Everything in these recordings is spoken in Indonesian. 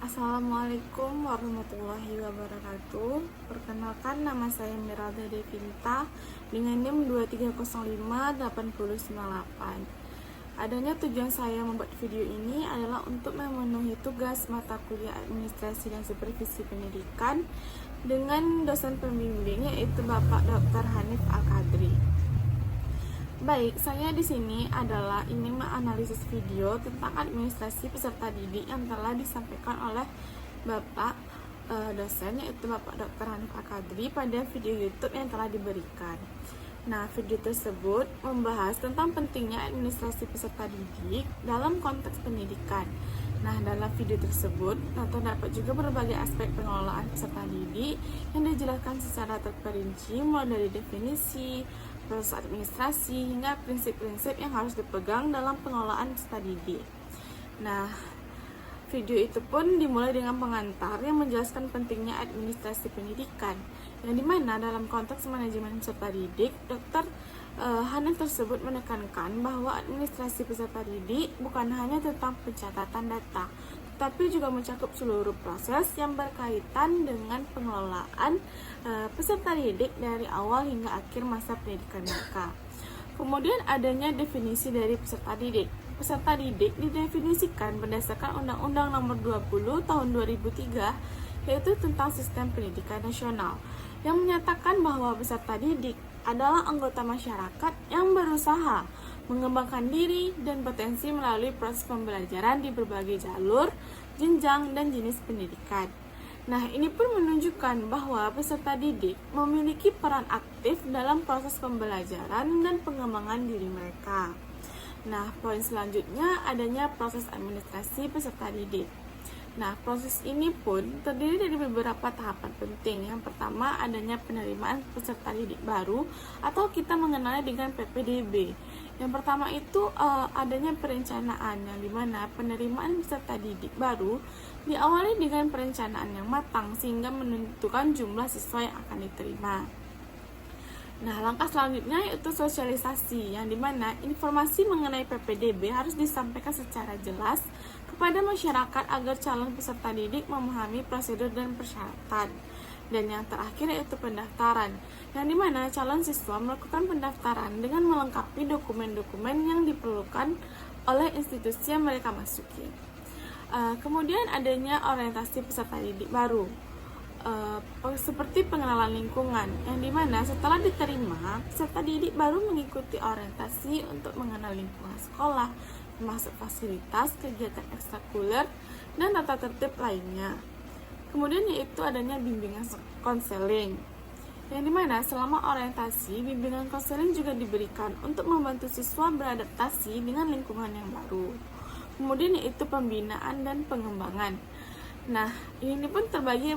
Assalamualaikum warahmatullahi wabarakatuh. Perkenalkan, nama saya Miralda Devinta dengan NIM 2305898. Adanya tujuan saya membuat video ini adalah untuk memenuhi tugas mata kuliah administrasi dan supervisi pendidikan dengan dosen pembimbing, yaitu Bapak Dr. Hanif Al-Kadri. Baik, saya di sini adalah ingin menganalisis video tentang administrasi peserta didik yang telah disampaikan oleh Bapak dosen, yaitu Bapak Dr. Hanif Al-Kadri pada video YouTube yang telah diberikan. Nah, video tersebut membahas tentang pentingnya administrasi peserta didik dalam konteks pendidikan. Nah, dalam video tersebut terdapat juga berbagai aspek pengelolaan peserta didik yang dijelaskan secara terperinci, mulai dari definisi, proses administrasi, hingga prinsip-prinsip yang harus dipegang dalam pengelolaan peserta didik. Nah, video itu pun dimulai dengan pengantar yang menjelaskan pentingnya administrasi pendidikan, yang dimana dalam konteks manajemen peserta didik, Dr. Hanif tersebut menekankan bahwa administrasi peserta didik bukan hanya tentang pencatatan data, tetapi juga mencakup seluruh proses yang berkaitan dengan pengelolaan peserta didik dari awal hingga akhir masa pendidikan mereka. Kemudian adanya definisi dari peserta didik. Peserta didik didefinisikan berdasarkan Undang-Undang Nomor 20 Tahun 2003, yaitu tentang Sistem Pendidikan Nasional, yang menyatakan bahwa peserta didik adalah anggota masyarakat yang berusaha mengembangkan diri dan potensi melalui proses pembelajaran di berbagai jalur, jenjang, dan jenis pendidikan. Nah, ini pun menunjukkan bahwa peserta didik memiliki peran aktif dalam proses pembelajaran dan pengembangan diri mereka. Nah, poin selanjutnya adanya proses administrasi peserta didik. Nah, proses ini pun terdiri dari beberapa tahapan penting. Yang pertama, adanya penerimaan peserta didik baru atau kita mengenalnya dengan PPDB. Yang pertama itu adanya perencanaan, yang dimana penerimaan peserta didik baru diawali dengan perencanaan yang matang sehingga menentukan jumlah siswa yang akan diterima. Nah, langkah selanjutnya yaitu sosialisasi, yang dimana informasi mengenai PPDB harus disampaikan secara jelas kepada masyarakat agar calon peserta didik memahami prosedur dan persyaratan. Dan yang terakhir yaitu pendaftaran, yang dimana calon siswa melakukan pendaftaran dengan melengkapi dokumen-dokumen yang diperlukan oleh institusi yang mereka masuki. Kemudian adanya orientasi peserta didik baru, seperti pengenalan lingkungan, yang dimana setelah diterima, peserta didik baru mengikuti orientasi untuk mengenal lingkungan sekolah, termasuk fasilitas, kegiatan ekstrakurikuler, dan tata tertib lainnya. Kemudian yaitu adanya bimbingan konseling, yang dimana selama orientasi, bimbingan konseling juga diberikan untuk membantu siswa beradaptasi dengan lingkungan yang baru. Kemudian yaitu pembinaan dan pengembangan. Nah, ini pun terbagi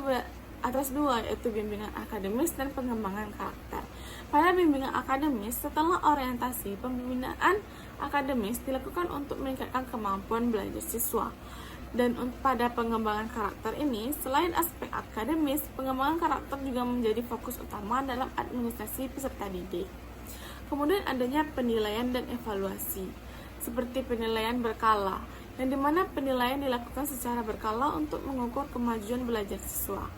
atas dua, yaitu bimbingan akademis dan pengembangan karakter. Pada bimbingan akademis, setelah orientasi, pembinaan akademis dilakukan untuk meningkatkan kemampuan belajar siswa. Dan pada pengembangan karakter ini, selain aspek akademis, pengembangan karakter juga menjadi fokus utama dalam administrasi peserta didik. Kemudian adanya penilaian dan evaluasi, seperti penilaian berkala, yang dimana penilaian dilakukan secara berkala untuk mengukur kemajuan belajar siswa.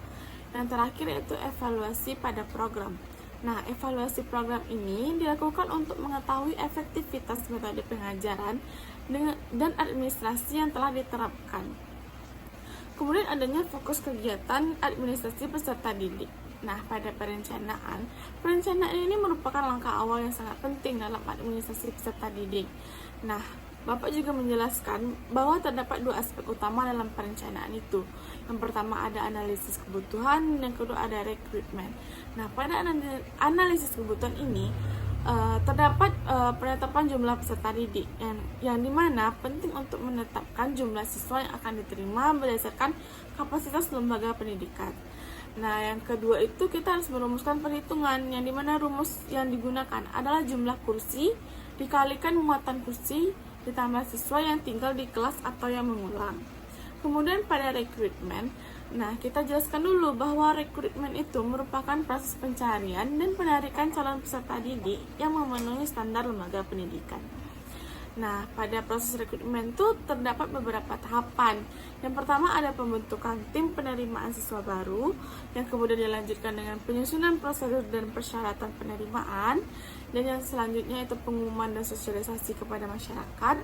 Yang terakhir yaitu evaluasi pada program. Nah, evaluasi program ini dilakukan untuk mengetahui efektivitas metode pengajaran dan administrasi yang telah diterapkan. Kemudian adanya fokus kegiatan administrasi peserta didik. Nah, pada perencanaan ini merupakan langkah awal yang sangat penting dalam administrasi peserta didik. Nah, Bapak juga menjelaskan bahwa terdapat dua aspek utama dalam perencanaan itu. Yang pertama ada analisis kebutuhan, dan yang kedua ada rekrutmen. Nah, pada analisis kebutuhan ini terdapat penetapan jumlah peserta didik, yang dimana penting untuk menetapkan jumlah siswa yang akan diterima berdasarkan kapasitas lembaga pendidikan. Nah, yang kedua itu kita harus merumuskan perhitungan, yang dimana rumus yang digunakan adalah jumlah kursi dikalikan muatan kursi ditambah siswa yang tinggal di kelas atau yang mengulang. Kemudian pada rekrutmen, nah kita jelaskan dulu bahwa rekrutmen itu merupakan proses pencarian dan penarikan calon peserta didik yang memenuhi standar lembaga pendidikan. Nah, pada proses rekrutmen itu terdapat beberapa tahapan. Yang pertama ada pembentukan tim penerimaan siswa baru, yang kemudian dilanjutkan dengan penyusunan prosedur dan persyaratan penerimaan, dan yang selanjutnya itu pengumuman dan sosialisasi kepada masyarakat.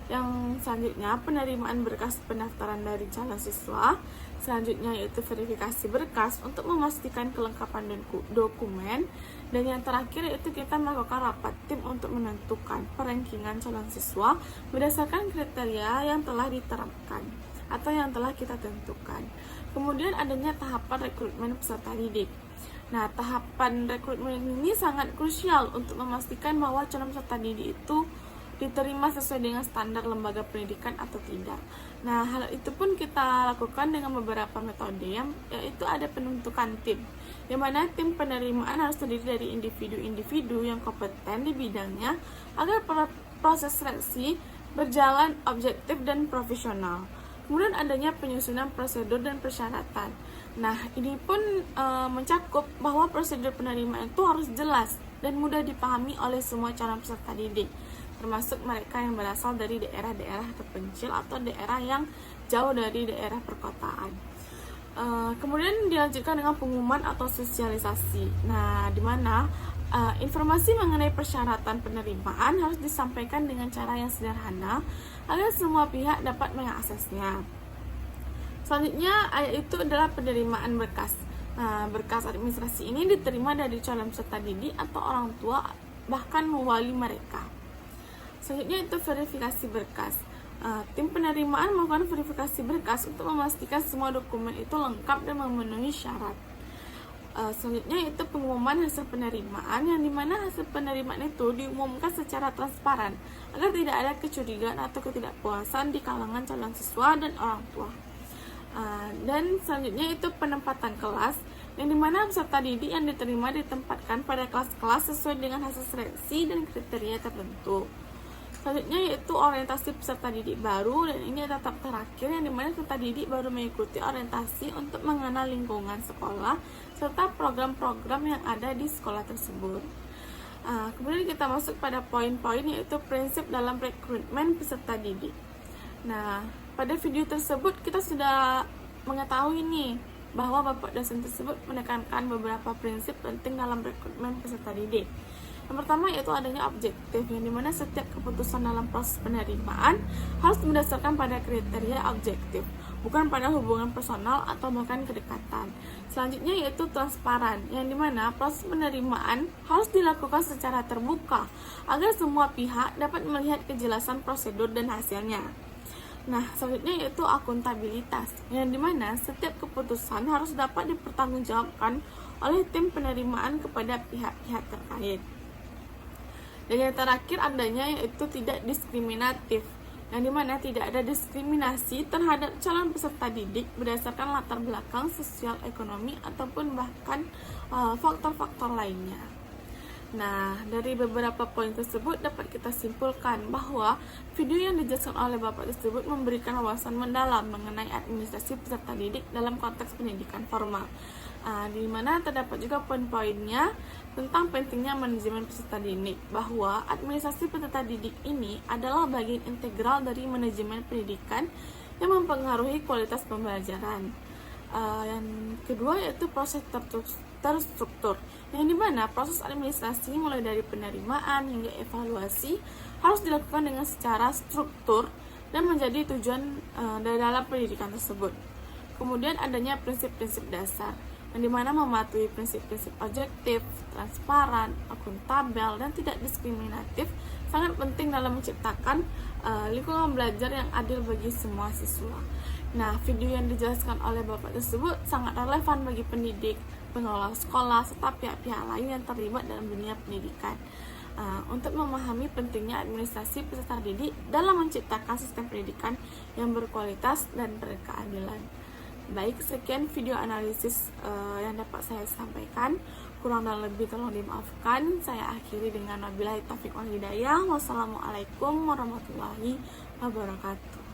Yang selanjutnya penerimaan berkas pendaftaran dari calon siswa. Selanjutnya yaitu verifikasi berkas untuk memastikan kelengkapan dokumen. Dan yang terakhir yaitu kita melakukan rapat tim untuk menentukan perankingan calon siswa berdasarkan kriteria yang telah diterapkan atau yang telah kita tentukan. Kemudian adanya tahapan rekrutmen peserta didik. Nah, tahapan rekrutmen ini sangat krusial untuk memastikan bahwa calon peserta didik itu diterima sesuai dengan standar lembaga pendidikan atau tidak. Nah, hal itu pun kita lakukan dengan beberapa metode, yaitu ada penentukan tim, yang mana tim penerimaan harus terdiri dari individu-individu yang kompeten di bidangnya agar proses seleksi berjalan objektif dan profesional. Kemudian adanya penyusunan prosedur dan persyaratan. Nah, ini pun mencakup bahwa prosedur penerimaan itu harus jelas dan mudah dipahami oleh semua calon peserta didik, termasuk mereka yang berasal dari daerah-daerah terpencil atau daerah yang jauh dari daerah perkotaan. Kemudian dilanjutkan dengan pengumuman atau sosialisasi. Nah, di mana informasi mengenai persyaratan penerimaan harus disampaikan dengan cara yang sederhana agar semua pihak dapat mengaksesnya. Selanjutnya yaitu adalah penerimaan berkas. Nah, berkas administrasi ini diterima dari calon peserta didik atau orang tua, bahkan wali mereka. Selanjutnya itu verifikasi berkas. Tim penerimaan melakukan verifikasi berkas untuk memastikan semua dokumen itu lengkap dan memenuhi syarat. Selanjutnya itu pengumuman hasil penerimaan, yang dimana hasil penerimaan itu diumumkan secara transparan agar tidak ada kecurigaan atau ketidakpuasan di kalangan calon siswa dan orang tua. Dan selanjutnya itu penempatan kelas, yang dimana peserta didik yang diterima ditempatkan pada kelas-kelas sesuai dengan hasil seleksi dan kriteria tertentu. Selanjutnya yaitu orientasi peserta didik baru, dan ini tahap terakhir yang dimana peserta didik baru mengikuti orientasi untuk mengenal lingkungan sekolah serta program-program yang ada di sekolah tersebut. Kemudian kita masuk pada poin-poin yaitu prinsip dalam rekrutmen peserta didik. Nah, pada video tersebut kita sudah mengetahui nih bahwa Bapak dosen tersebut menekankan beberapa prinsip penting dalam rekrutmen peserta didik. Yang pertama yaitu adanya objektif, yang dimana setiap keputusan dalam proses penerimaan harus berdasarkan pada kriteria objektif, bukan pada hubungan personal atau bahkan kedekatan. Selanjutnya yaitu transparan, yang dimana proses penerimaan harus dilakukan secara terbuka agar semua pihak dapat melihat kejelasan prosedur dan hasilnya. Nah, selanjutnya yaitu akuntabilitas, yang dimana setiap keputusan harus dapat dipertanggungjawabkan oleh tim penerimaan kepada pihak-pihak terkait. Dan yang terakhir adanya yaitu tidak diskriminatif, yang dimana tidak ada diskriminasi terhadap calon peserta didik berdasarkan latar belakang sosial ekonomi ataupun bahkan faktor-faktor lainnya. Nah, dari beberapa poin tersebut dapat kita simpulkan bahwa video yang dijelaskan oleh Bapak tersebut memberikan wawasan mendalam mengenai administrasi peserta didik dalam konteks pendidikan formal. Di mana terdapat juga poin-poinnya tentang pentingnya manajemen peserta didik, bahwa administrasi peserta didik ini adalah bagian integral dari manajemen pendidikan yang mempengaruhi kualitas pembelajaran. Yang kedua yaitu proses terstruktur, yang dimana proses administrasi mulai dari penerimaan hingga evaluasi harus dilakukan dengan secara struktur dan menjadi tujuan dalam pendidikan tersebut. Kemudian adanya prinsip-prinsip dasar, yang dimana mematuhi prinsip-prinsip objektif, transparan, akuntabel, dan tidak diskriminatif sangat penting dalam menciptakan lingkungan belajar yang adil bagi semua siswa. Nah, video yang dijelaskan oleh Bapak tersebut sangat relevan bagi pendidik, pengelola sekolah, serta pihak-pihak lain yang terlibat dalam dunia pendidikan untuk memahami pentingnya administrasi peserta didik dalam menciptakan sistem pendidikan yang berkualitas dan berkeadilan. Baik, sekian video analisis yang dapat saya sampaikan. Kurang dan lebih tolong dimaafkan. Saya akhiri dengan wabillahi taufiq wal hidayah. Wassalamualaikum warahmatullahi wabarakatuh.